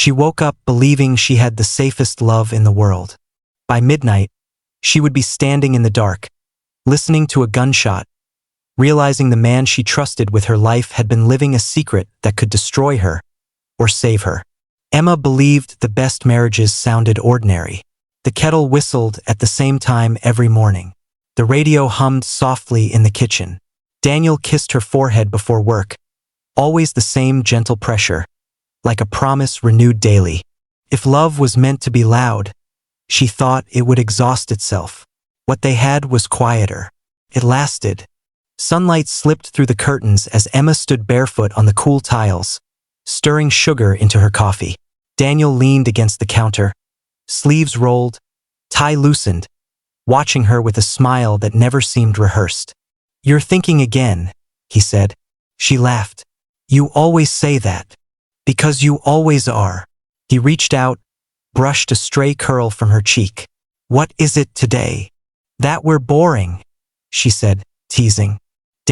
She woke up believing she had the safest love in the world. By midnight, she would be standing in the dark, listening to a gunshot, realizing the man she trusted with her life had been living a secret that could destroy her or save her. Emma believed the best marriages sounded ordinary. The kettle whistled at the same time every morning. The radio hummed softly in the kitchen. Daniel kissed her forehead before work, always the same gentle pressure, like a promise renewed daily. If love was meant to be loud, she thought it would exhaust itself. What they had was quieter. It lasted. Sunlight slipped through the curtains as Emma stood barefoot on the cool tiles, stirring sugar into her coffee. Daniel leaned against the counter, sleeves rolled, tie loosened, watching her with a smile that never seemed rehearsed. "You're thinking again," he said. She laughed. "You always say that. Because you always are." He reached out, brushed a stray curl from her cheek. "What is it today?" "That we're boring," she said, teasing.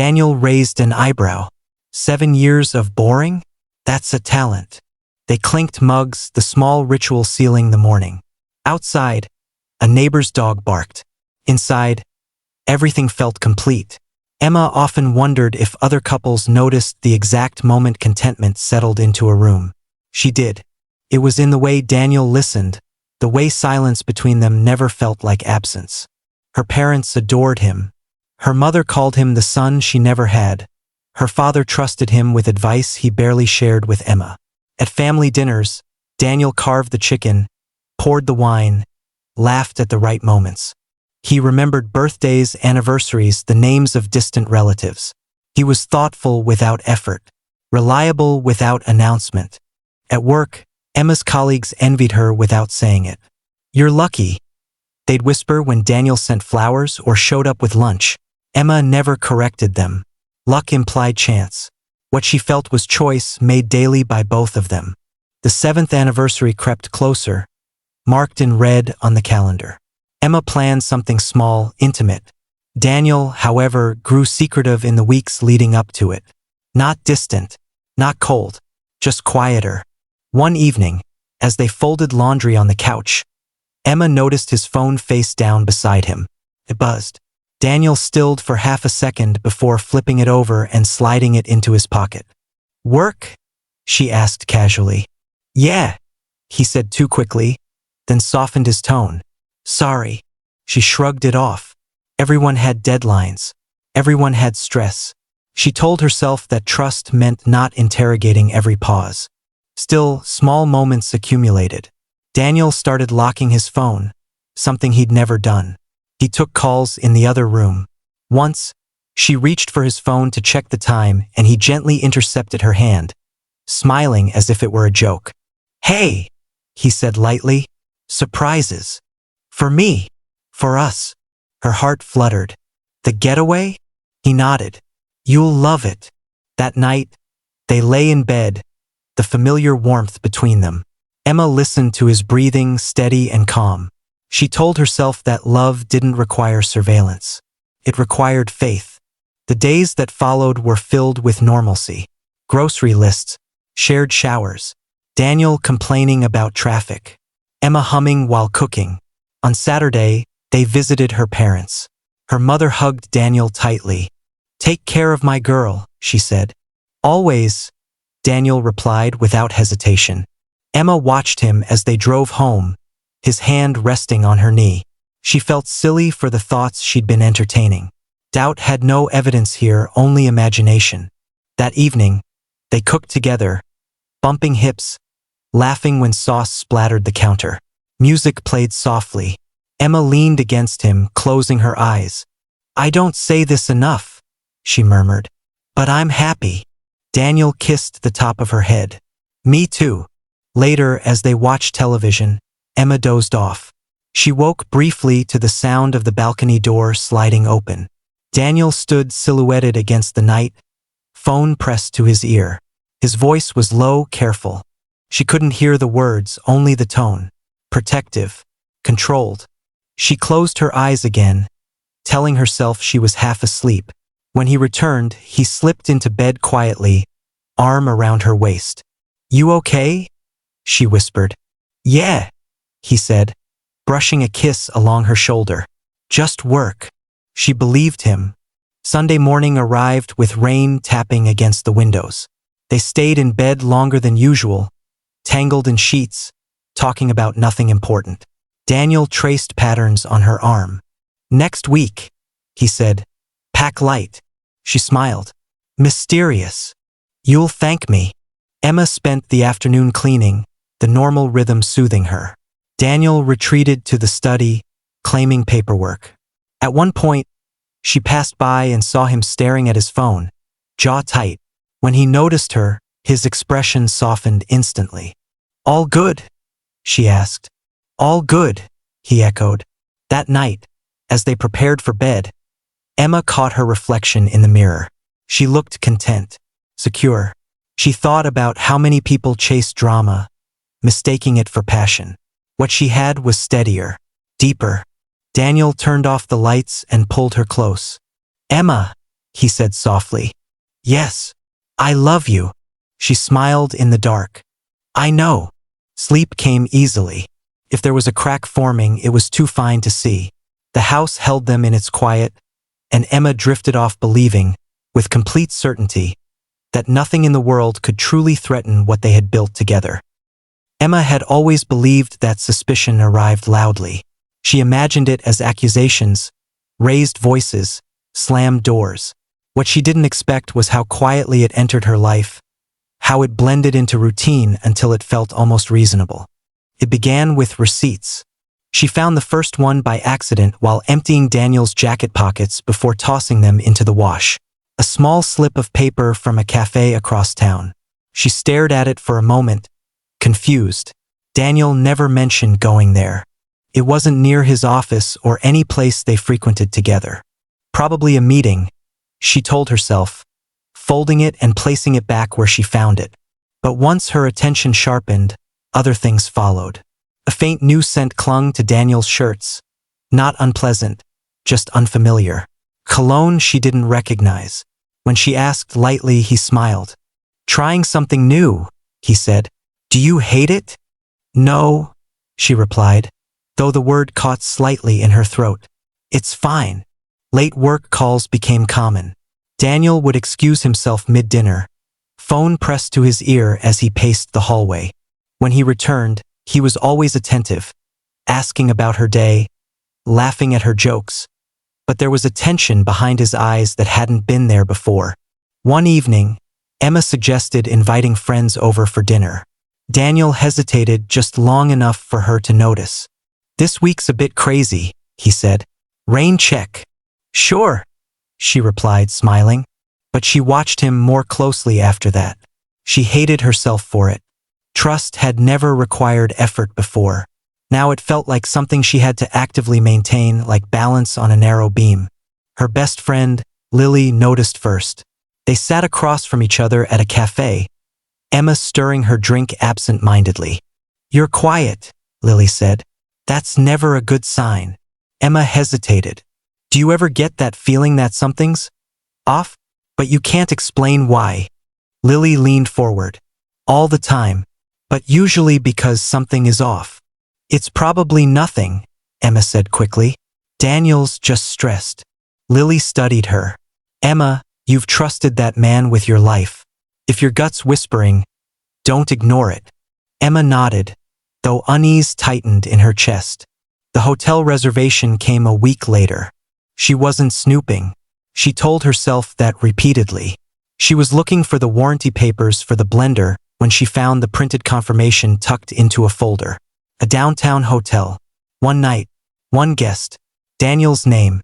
Daniel raised an eyebrow. 7 years of boring? That's a talent. They clinked mugs, the small ritual sealing the morning. Outside, a neighbor's dog barked. Inside, everything felt complete. Emma often wondered if other couples noticed the exact moment contentment settled into a room. She did. It was in the way Daniel listened, the way silence between them never felt like absence. Her parents adored him. Her mother called him the son she never had. Her father trusted him with advice he barely shared with Emma. At family dinners, Daniel carved the chicken, poured the wine, laughed at the right moments. He remembered birthdays, anniversaries, the names of distant relatives. He was thoughtful without effort, reliable without announcement. At work, Emma's colleagues envied her without saying it. "You're lucky," they'd whisper when Daniel sent flowers or showed up with lunch. Emma never corrected them. Luck implied chance. What she felt was choice made daily by both of them. The 7th anniversary crept closer, marked in red on the calendar. Emma planned something small, intimate. Daniel, however, grew secretive in the weeks leading up to it. Not distant, not cold, just quieter. One evening, as they folded laundry on the couch, Emma noticed his phone face down beside him. It buzzed. Daniel stilled for half a second before flipping it over and sliding it into his pocket. "Work?" she asked casually. "Yeah," he said too quickly, then softened his tone. "Sorry." She shrugged it off. Everyone had deadlines. Everyone had stress. She told herself that trust meant not interrogating every pause. Still, small moments accumulated. Daniel started locking his phone, something he'd never done. He took calls in the other room. Once, she reached for his phone to check the time and he gently intercepted her hand, smiling as if it were a joke. "Hey," he said lightly. "Surprises. For me. For us." Her heart fluttered. "The getaway?" He nodded. "You'll love it." That night, they lay in bed, the familiar warmth between them. Emma listened to his breathing, steady and calm. She told herself that love didn't require surveillance. It required faith. The days that followed were filled with normalcy. Grocery lists, shared showers, Daniel complaining about traffic, Emma humming while cooking. On Saturday, they visited her parents. Her mother hugged Daniel tightly. "Take care of my girl," she said. "Always," Daniel replied without hesitation. Emma watched him as they drove home, his hand resting on her knee. She felt silly for the thoughts she'd been entertaining. Doubt had no evidence here, only imagination. That evening, they cooked together, bumping hips, laughing when sauce splattered the counter. Music played softly. Emma leaned against him, closing her eyes. "I don't say this enough," she murmured. "But I'm happy." Daniel kissed the top of her head. "Me too." Later, as they watched television, Emma dozed off. She woke briefly to the sound of the balcony door sliding open. Daniel stood silhouetted against the night, phone pressed to his ear. His voice was low, careful. She couldn't hear the words, only the tone. Protective, controlled. She closed her eyes again, telling herself she was half asleep. When he returned, he slipped into bed quietly, arm around her waist. "You okay?" she whispered. Yeah, he said, brushing a kiss along her shoulder. Just work. She believed him. Sunday morning arrived with rain tapping against the windows. They stayed in bed longer than usual, tangled in sheets, talking about nothing important. Daniel traced patterns on her arm. Next week, he said. Pack light. She smiled. Mysterious. You'll thank me. Emma spent the afternoon cleaning, the normal rhythm soothing her. Daniel retreated to the study, claiming paperwork. At one point, she passed by and saw him staring at his phone, jaw tight. When he noticed her, his expression softened instantly. All good? She asked. All good, he echoed. That night, as they prepared for bed, Emma caught her reflection in the mirror. She looked content, secure. She thought about how many people chase drama, mistaking it for passion. What she had was steadier, deeper. Daniel turned off the lights and pulled her close. Emma, he said softly. Yes, I love you. She smiled in the dark. I know. Sleep came easily. If there was a crack forming, it was too fine to see. The house held them in its quiet, and Emma drifted off believing, with complete certainty, that nothing in the world could truly threaten what they had built together. Emma had always believed that suspicion arrived loudly. She imagined it as accusations, raised voices, slammed doors. What she didn't expect was how quietly it entered her life, how it blended into routine until it felt almost reasonable. It began with receipts. She found the first one by accident while emptying Daniel's jacket pockets before tossing them into the wash. A small slip of paper from a cafe across town. She stared at it for a moment, confused. Daniel never mentioned going there. It wasn't near his office or any place they frequented together. Probably a meeting, she told herself, folding it and placing it back where she found it. But once her attention sharpened, other things followed. A faint new scent clung to Daniel's shirts. Not unpleasant, just unfamiliar. Cologne she didn't recognize. When she asked lightly, he smiled. Trying something new, he said. Do you hate it? No, she replied, though the word caught slightly in her throat. It's fine. Late work calls became common. Daniel would excuse himself mid-dinner, phone pressed to his ear as he paced the hallway. When he returned, he was always attentive, asking about her day, laughing at her jokes. But there was a tension behind his eyes that hadn't been there before. One evening, Emma suggested inviting friends over for dinner. Daniel hesitated just long enough for her to notice. This week's a bit crazy, he said. Rain check. Sure, she replied, smiling. But she watched him more closely after that. She hated herself for it. Trust had never required effort before. Now it felt like something she had to actively maintain, like balance on a narrow beam. Her best friend, Lily, noticed first. They sat across from each other at a cafe, Emma stirring her drink absent-mindedly. You're quiet, Lily said. That's never a good sign. Emma hesitated. Do you ever get that feeling that something's off, but you can't explain why? Lily leaned forward. All the time, but usually because something is off. It's probably nothing, Emma said quickly. Daniel's just stressed. Lily studied her. Emma, you've trusted that man with your life. If your gut's whispering, don't ignore it. Emma nodded, though unease tightened in her chest. The hotel reservation came a week later. She wasn't snooping. She told herself that repeatedly. She was looking for the warranty papers for the blender when she found the printed confirmation tucked into a folder. A downtown hotel. One night. One guest. Daniel's name.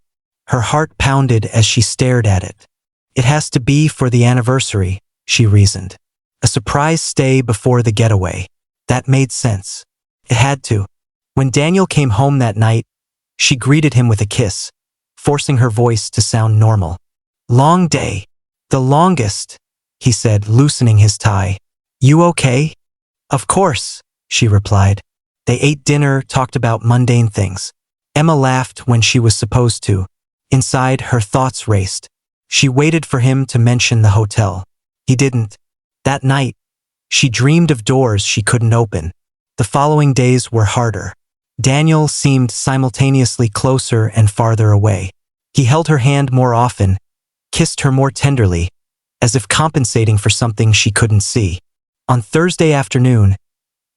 Her heart pounded as she stared at it. It has to be for the anniversary, she reasoned. A surprise stay before the getaway. That made sense. It had to. When Daniel came home that night, she greeted him with a kiss, forcing her voice to sound normal. Long day. The longest, he said, loosening his tie. You okay? Of course, she replied. They ate dinner, talked about mundane things. Emma laughed when she was supposed to. Inside, her thoughts raced. She waited for him to mention the hotel. He didn't. That night, She dreamed of doors she couldn't open. The following days were harder. Daniel seemed simultaneously closer and farther away. He held her hand more often, kissed her more tenderly, as if compensating for something she couldn't see. On Thursday afternoon,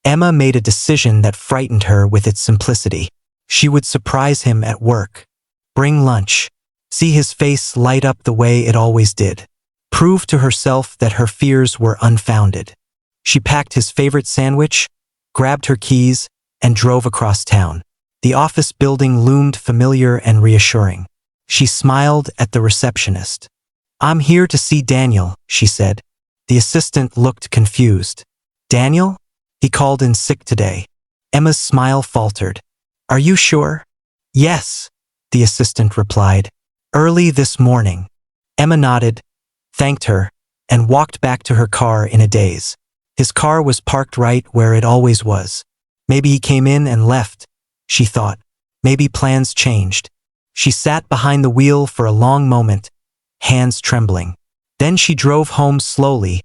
Emma made a decision that frightened her with its simplicity. She would surprise him at work. Bring lunch. See his face light up the way it always did. Prove to herself that her fears were unfounded. She packed his favorite sandwich, grabbed her keys, and drove across town. The office building loomed familiar and reassuring. She smiled at the receptionist. "I'm here to see Daniel," she said. The assistant looked confused. "Daniel? He called in sick today." Emma's smile faltered. "Are you sure?" "Yes," the assistant replied. "Early this morning." Emma nodded, thanked her, and walked back to her car in a daze. His car was parked right where it always was. Maybe he came in and left, she thought. Maybe plans changed. She sat behind the wheel for a long moment, hands trembling. Then she drove home slowly,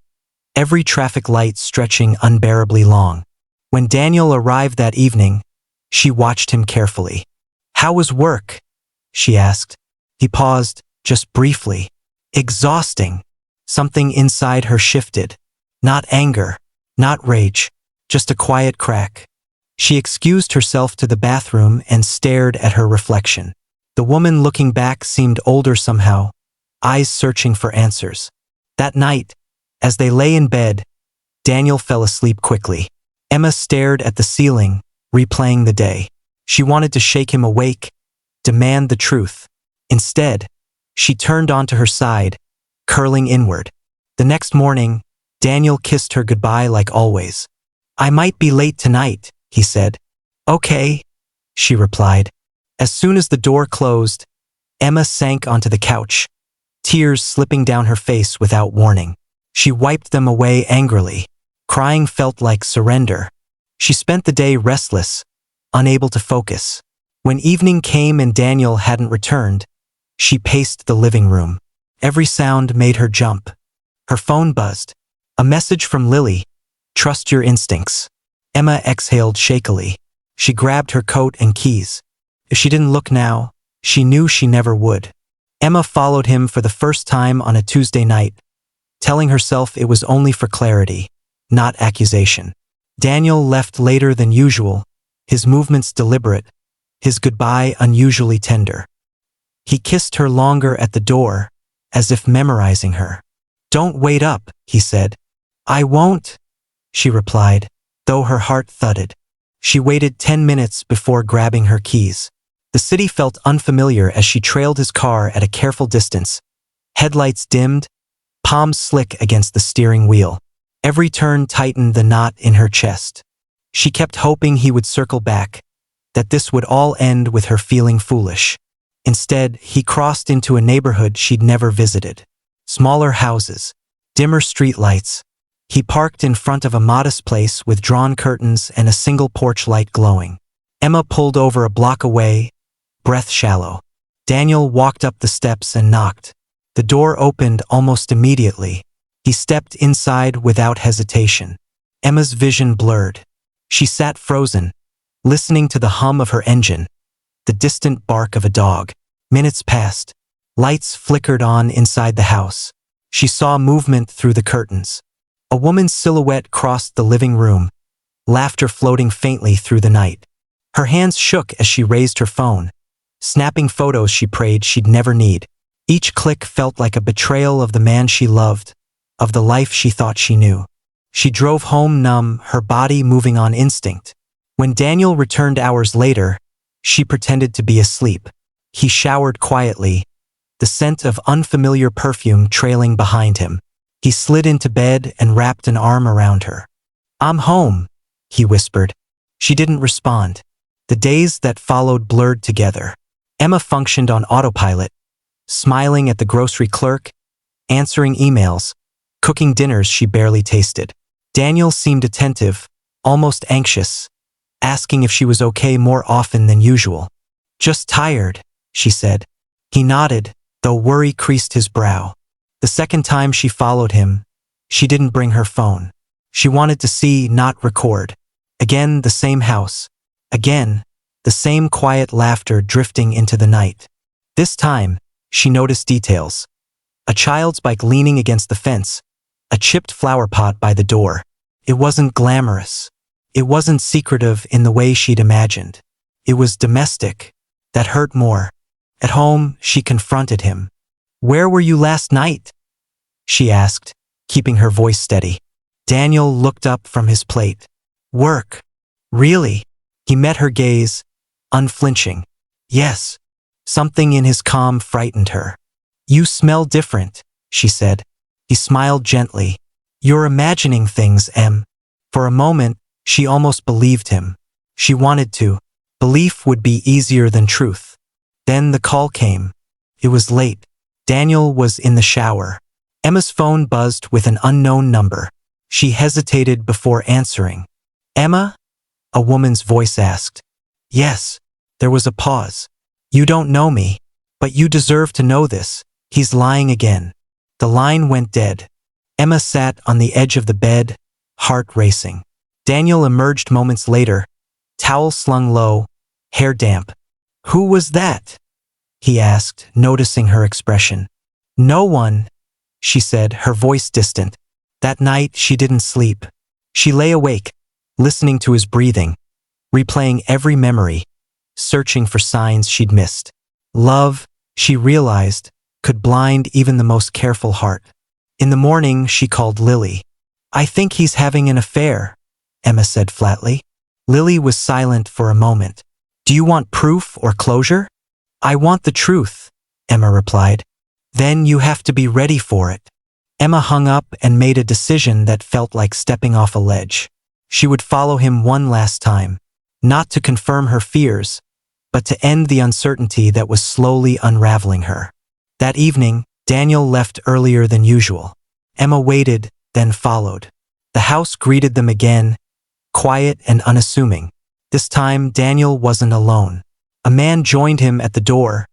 every traffic light stretching unbearably long. When Daniel arrived that evening, she watched him carefully. "How was work?" she asked. He paused, just briefly. "Exhausting." Something inside her shifted. Not anger, not rage, just a quiet crack. She excused herself to the bathroom and stared at her reflection. The woman looking back seemed older somehow, eyes searching for answers. That night, as they lay in bed, Daniel fell asleep quickly. Emma stared at the ceiling, replaying the day. She wanted to shake him awake, demand the truth. Instead, she turned onto her side, curling inward. The next morning, Daniel kissed her goodbye like always. "I might be late tonight," he said. "Okay," she replied. As soon as the door closed, Emma sank onto the couch, tears slipping down her face without warning. She wiped them away angrily. Crying felt like surrender. She spent the day restless, unable to focus. When evening came and Daniel hadn't returned, she paced the living room. Every sound made her jump. Her phone buzzed. A message from Lily. "Trust your instincts." Emma exhaled shakily. She grabbed her coat and keys. If she didn't look now, she knew she never would. Emma followed him for the first time on a Tuesday night, telling herself it was only for clarity, not accusation. Daniel left later than usual, his movements deliberate, his goodbye unusually tender. He kissed her longer at the door, as if memorizing her. "Don't wait up," he said. "I won't," she replied, though her heart thudded. She waited 10 minutes before grabbing her keys. The city felt unfamiliar as she trailed his car at a careful distance. Headlights dimmed, palms slick against the steering wheel. Every turn tightened the knot in her chest. She kept hoping he would circle back, that this would all end with her feeling foolish. Instead, he crossed into a neighborhood she'd never visited. Smaller houses, dimmer streetlights. He parked in front of a modest place with drawn curtains and a single porch light glowing. Emma pulled over a block away, breath shallow. Daniel walked up the steps and knocked. The door opened almost immediately. He stepped inside without hesitation. Emma's vision blurred. She sat frozen, listening to the hum of her engine, the distant bark of a dog. Minutes passed. Lights flickered on inside the house. She saw movement through the curtains. A woman's silhouette crossed the living room, laughter floating faintly through the night. Her hands shook as she raised her phone, snapping photos she prayed she'd never need. Each click felt like a betrayal of the man she loved, of the life she thought she knew. She drove home numb, her body moving on instinct. When Daniel returned hours later, she pretended to be asleep. He showered quietly, the scent of unfamiliar perfume trailing behind him. He slid into bed and wrapped an arm around her. "I'm home," he whispered. She didn't respond. The days that followed blurred together. Emma functioned on autopilot, smiling at the grocery clerk, answering emails, cooking dinners she barely tasted. Daniel seemed attentive, almost anxious, asking if she was okay more often than usual. "Just tired," she said. He nodded, though worry creased his brow. The second time she followed him, she didn't bring her phone. She wanted to see, not record. Again, the same house. Again, the same quiet laughter drifting into the night. This time, she noticed details. A child's bike leaning against the fence, a chipped flower pot by the door. It wasn't glamorous. It wasn't secretive in the way she'd imagined. It was domestic. That hurt more. At home, she confronted him. "Where were you last night?" she asked, keeping her voice steady. Daniel looked up from his plate. "Work." "Really?" He met her gaze, unflinching. "Yes." Something in his calm frightened her. "You smell different," she said. He smiled gently. "You're imagining things, Em." For a moment, she almost believed him. She wanted to. Belief would be easier than truth. Then the call came. It was late. Daniel was in the shower. Emma's phone buzzed with an unknown number. She hesitated before answering. "Emma?" a woman's voice asked. "Yes." There was a pause. "You don't know me, but you deserve to know this. He's lying again." The line went dead. Emma sat on the edge of the bed, heart racing. Daniel emerged moments later, towel slung low, hair damp. "Who was that?" he asked, noticing her expression. "No one," she said, her voice distant. That night, she didn't sleep. She lay awake, listening to his breathing, replaying every memory, searching for signs she'd missed. Love, she realized, could blind even the most careful heart. In the morning, she called Lily. "I think he's having an affair," Emma said flatly. Lily was silent for a moment. "Do you want proof or closure?" "I want the truth," Emma replied. "Then you have to be ready for it." Emma hung up and made a decision that felt like stepping off a ledge. She would follow him one last time, not to confirm her fears, but to end the uncertainty that was slowly unraveling her. That evening, Daniel left earlier than usual. Emma waited, then followed. The house greeted them again, quiet and unassuming. This time, Daniel wasn't alone. A man joined him at the door,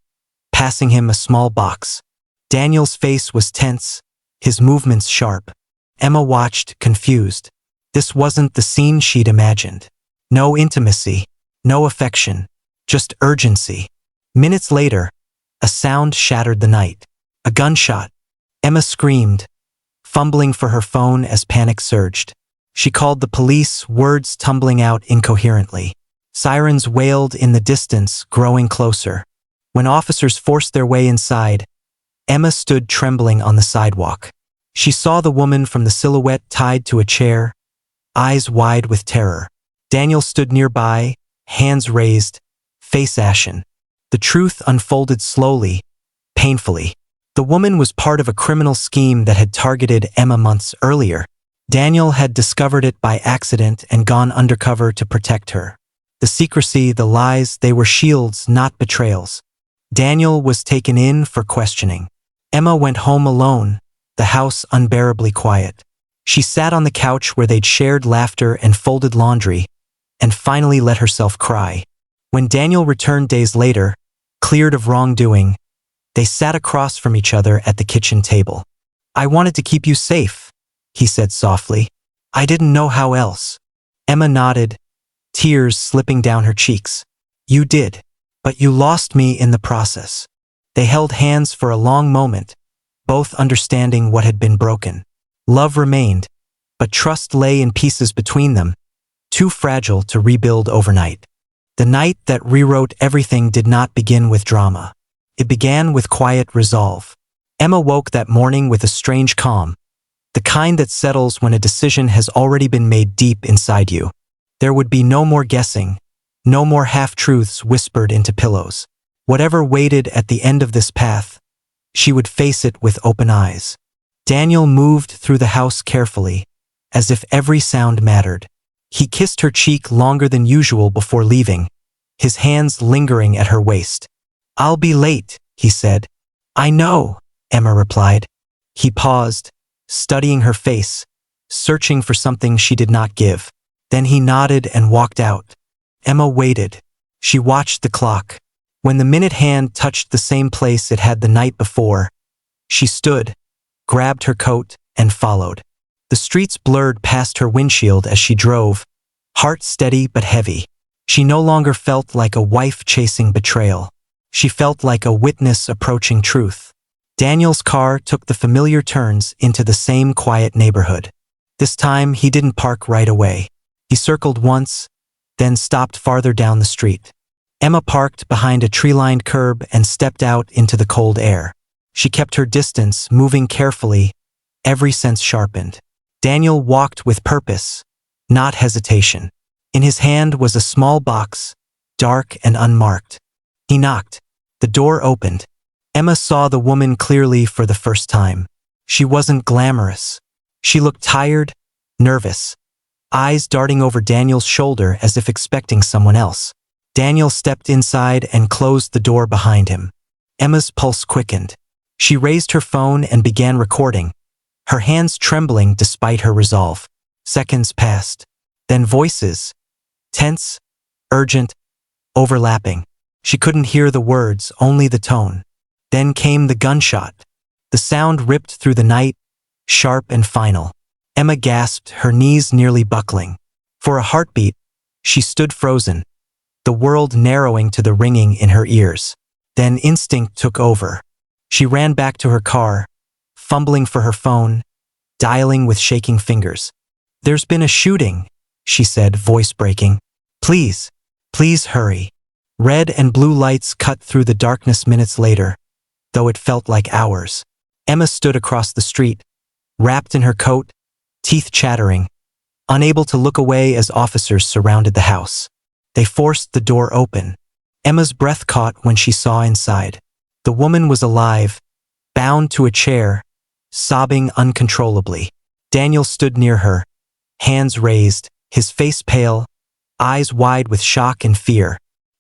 passing him a small box. Daniel's face was tense, his movements sharp. Emma watched, confused. This wasn't the scene she'd imagined. No intimacy, no affection, just urgency. Minutes later, a sound shattered the night. A gunshot. Emma screamed, fumbling for her phone as panic surged. She called the police, words tumbling out incoherently. Sirens wailed in the distance, growing closer. When officers forced their way inside, Emma stood trembling on the sidewalk. She saw the woman from the silhouette tied to a chair, eyes wide with terror. Daniel stood nearby, hands raised, face ashen. The truth unfolded slowly, painfully. The woman was part of a criminal scheme that had targeted Emma months earlier. Daniel had discovered it by accident and gone undercover to protect her. The secrecy, the lies, they were shields, not betrayals. Daniel was taken in for questioning. Emma went home alone, the house unbearably quiet. She sat on the couch where they'd shared laughter and folded laundry, and finally let herself cry. When Daniel returned days later, cleared of wrongdoing, they sat across from each other at the kitchen table. "I wanted to keep you safe," he said softly. "I didn't know how else." Emma nodded, tears slipping down her cheeks. "You did, but you lost me in the process." They held hands for a long moment, both understanding what had been broken. Love remained, but trust lay in pieces between them, too fragile to rebuild overnight. The night that rewrote everything did not begin with drama. It began with quiet resolve. Emma woke that morning with a strange calm, the kind that settles when a decision has already been made deep inside you. There would be no more guessing, no more half-truths whispered into pillows. Whatever waited at the end of this path, she would face it with open eyes. Daniel moved through the house carefully, as if every sound mattered. He kissed her cheek longer than usual before leaving, his hands lingering at her waist. "I'll be late," he said. "I know," Emma replied. He paused, studying her face, searching for something she did not give. Then he nodded and walked out. Emma waited. She watched the clock. When the minute hand touched the same place it had the night before, she stood, grabbed her coat, and followed. The streets blurred past her windshield as she drove, heart steady but heavy. She no longer felt like a wife chasing betrayal. She felt like a witness approaching truth. Daniel's car took the familiar turns into the same quiet neighborhood. This time, he didn't park right away. He circled once, then stopped farther down the street. Emma parked behind a tree-lined curb and stepped out into the cold air. She kept her distance, moving carefully, every sense sharpened. Daniel walked with purpose, not hesitation. In his hand was a small box, dark and unmarked. He knocked. The door opened. Emma saw the woman clearly for the first time. She wasn't glamorous. She looked tired, nervous, eyes darting over Daniel's shoulder as if expecting someone else. Daniel stepped inside and closed the door behind him. Emma's pulse quickened. She raised her phone and began recording, her hands trembling despite her resolve. Seconds passed. Then voices, tense, urgent, overlapping. She couldn't hear the words, only the tone. Then came the gunshot. The sound ripped through the night, sharp and final. Emma gasped, her knees nearly buckling. For a heartbeat, she stood frozen, the world narrowing to the ringing in her ears. Then instinct took over. She ran back to her car, fumbling for her phone, dialing with shaking fingers. "There's been a shooting," she said, voice breaking. Please hurry." Red and blue lights cut through the darkness minutes later, though it felt like hours. Emma stood across the street, wrapped in her coat, teeth chattering, unable to look away as officers surrounded the house. They forced the door open. Emma's breath caught when she saw inside. The woman was alive, bound to a chair, sobbing uncontrollably. Daniel stood near her, hands raised, his face pale, eyes wide with shock and fear.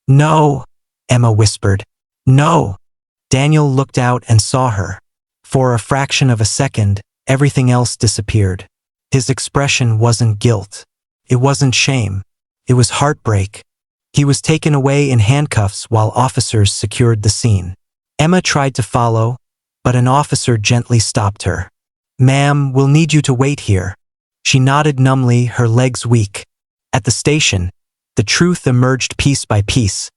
"No," Emma whispered. "No." Daniel looked out and saw her. For a fraction of a second, everything else disappeared. His expression wasn't guilt. It wasn't shame. It was heartbreak. He was taken away in handcuffs while officers secured the scene. Emma tried to follow, but an officer gently stopped her. "Ma'am, we'll need you to wait here." She nodded numbly, her legs weak. At the station, the truth emerged piece by piece,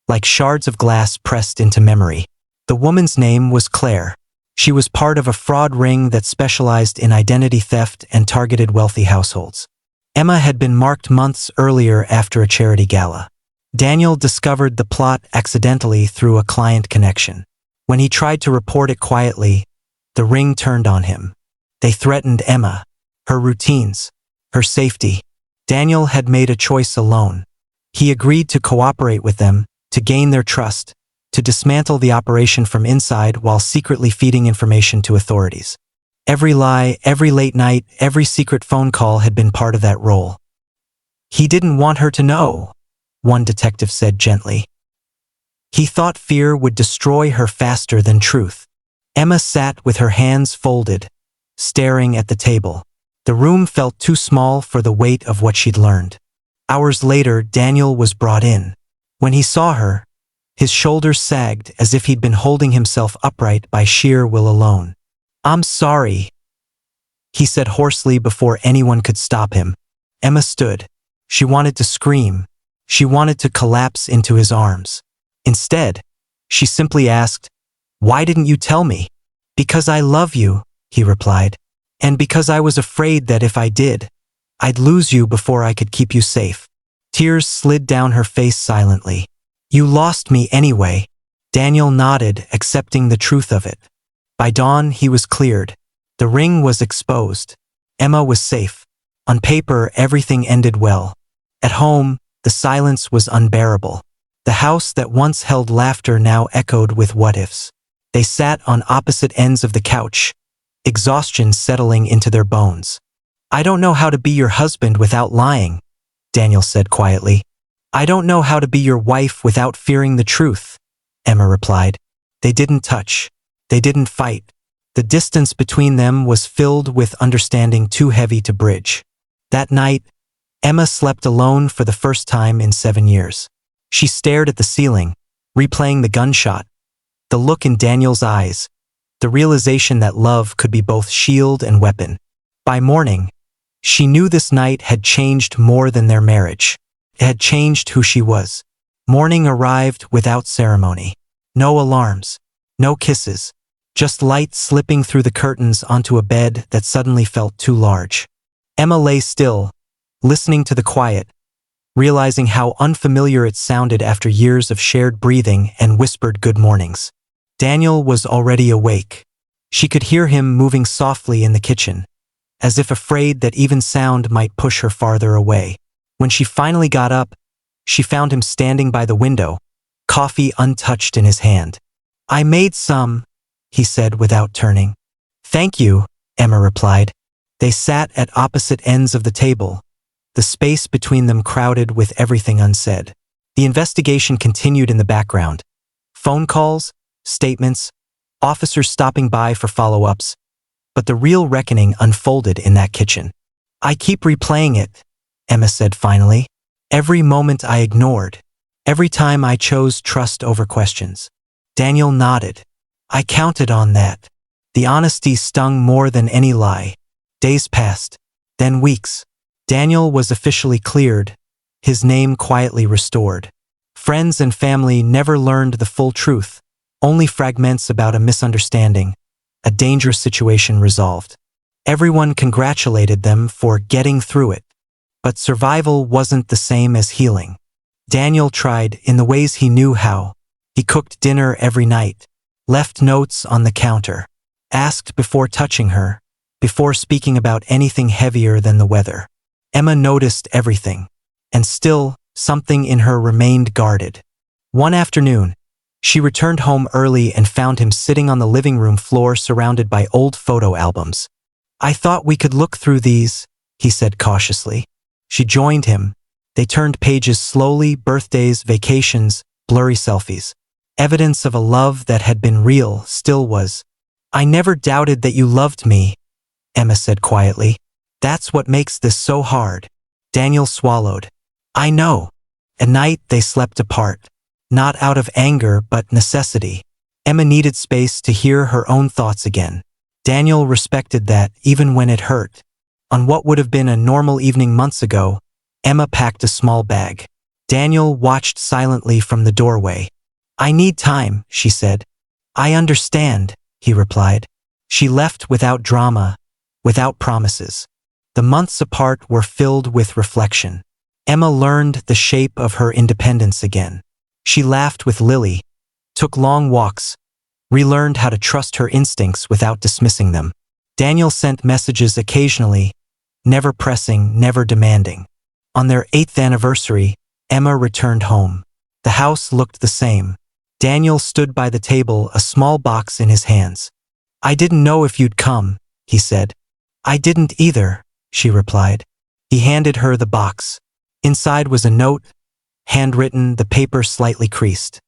like shards of glass pressed into memory. The woman's name was Claire. She was part of a fraud ring that specialized in identity theft and targeted wealthy households. Emma had been marked months earlier after a charity gala. Daniel discovered the plot accidentally through a client connection. When he tried to report it quietly, the ring turned on him. They threatened Emma, her routines, her safety. Daniel had made a choice alone. He agreed to cooperate with them, to gain their trust, to dismantle the operation from inside while secretly feeding information to authorities. Every lie, every late night, every secret phone call had been part of that role. "He didn't want her to know," one detective said gently. "He thought fear would destroy her faster than truth." Emma sat with her hands folded, staring at the table. The room felt too small for the weight of what she'd learned. Hours later, Daniel was brought in. When he saw her, his shoulders sagged as if he'd been holding himself upright by sheer will alone. "I'm sorry," he said hoarsely before anyone could stop him. Emma stood. She wanted to scream. She wanted to collapse into his arms. Instead, she simply asked, "Why didn't you tell me?" "Because I love you," he replied. "And because I was afraid that if I did, I'd lose you before I could keep you safe." Tears slid down her face silently. "You lost me anyway." Daniel nodded, accepting the truth of it. By dawn, he was cleared. The ring was exposed. Emma was safe. On paper, everything ended well. At home, the silence was unbearable. The house that once held laughter now echoed with what-ifs. They sat on opposite ends of the couch, exhaustion settling into their bones. "I don't know how to be your husband without lying," Daniel said quietly. "I don't know how to be your wife without fearing the truth," Emma replied. They didn't touch. They didn't fight. The distance between them was filled with understanding too heavy to bridge. That night, Emma slept alone for the first time in 7 years. She stared at the ceiling, replaying the gunshot, the look in Daniel's eyes, the realization that love could be both shield and weapon. By morning, she knew this night had changed more than their marriage. It had changed who she was. Morning arrived without ceremony. No alarms, no kisses, just light slipping through the curtains onto a bed that suddenly felt too large. Emma lay still, listening to the quiet, realizing how unfamiliar it sounded after years of shared breathing and whispered good mornings. Daniel was already awake. She could hear him moving softly in the kitchen, as if afraid that even sound might push her farther away. When she finally got up, she found him standing by the window, coffee untouched in his hand. "I made some," he said without turning. "Thank you," Emma replied. They sat at opposite ends of the table, the space between them crowded with everything unsaid. The investigation continued in the background. Phone calls, statements, officers stopping by for follow-ups, but the real reckoning unfolded in that kitchen. "I keep replaying it," Emma said finally. "Every moment I ignored. Every time I chose trust over questions." Daniel nodded. "I counted on that." The honesty stung more than any lie. Days passed, then weeks. Daniel was officially cleared, his name quietly restored. Friends and family never learned the full truth, only fragments about a misunderstanding, a dangerous situation resolved. Everyone congratulated them for getting through it. But survival wasn't the same as healing. Daniel tried in the ways he knew how. He cooked dinner every night, left notes on the counter, asked before touching her, before speaking about anything heavier than the weather. Emma noticed everything, and still, something in her remained guarded. One afternoon, she returned home early and found him sitting on the living room floor surrounded by old photo albums. "I thought we could look through these," he said cautiously. She joined him. They turned pages slowly, birthdays, vacations, blurry selfies. Evidence of a love that had been real still was. "I never doubted that you loved me," Emma said quietly. "That's what makes this so hard." Daniel swallowed. "I know." At night they slept apart. Not out of anger, but necessity. Emma needed space to hear her own thoughts again. Daniel respected that, even when it hurt. On what would have been a normal evening months ago, Emma packed a small bag. Daniel watched silently from the doorway. "I need time," she said. "I understand," he replied. She left without drama, without promises. The months apart were filled with reflection. Emma learned the shape of her independence again. She laughed with Lily, took long walks, relearned how to trust her instincts without dismissing them. Daniel sent messages occasionally, never pressing, never demanding. On their 8th anniversary, Emma returned home. The house looked the same. Daniel stood by the table, a small box in his hands. "I didn't know if you'd come," he said. "I didn't either," she replied. He handed her the box. Inside was a note, handwritten, the paper slightly creased.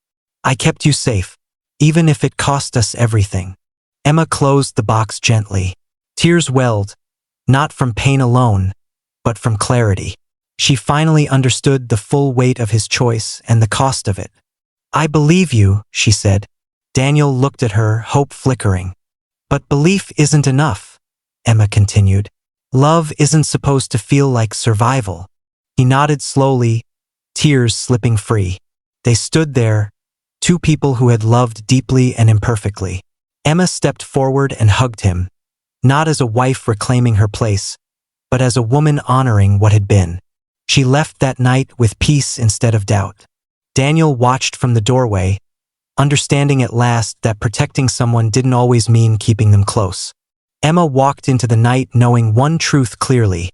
"I kept you safe, even if it cost us everything." Emma closed the box gently. Tears welled, not from pain alone, but from clarity. She finally understood the full weight of his choice and the cost of it. "I believe you," she said. Daniel looked at her, hope flickering. "But belief isn't enough," Emma continued. "Love isn't supposed to feel like survival." He nodded slowly, tears slipping free. They stood there, two people who had loved deeply and imperfectly. Emma stepped forward and hugged him, not as a wife reclaiming her place, but as a woman honoring what had been. She left that night with peace instead of doubt. Daniel watched from the doorway, understanding at last that protecting someone didn't always mean keeping them close. Emma walked into the night knowing one truth clearly.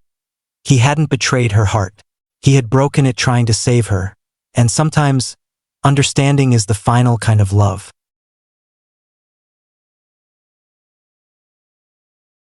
He hadn't betrayed her heart. He had broken it trying to save her, and sometimes, understanding is the final kind of love.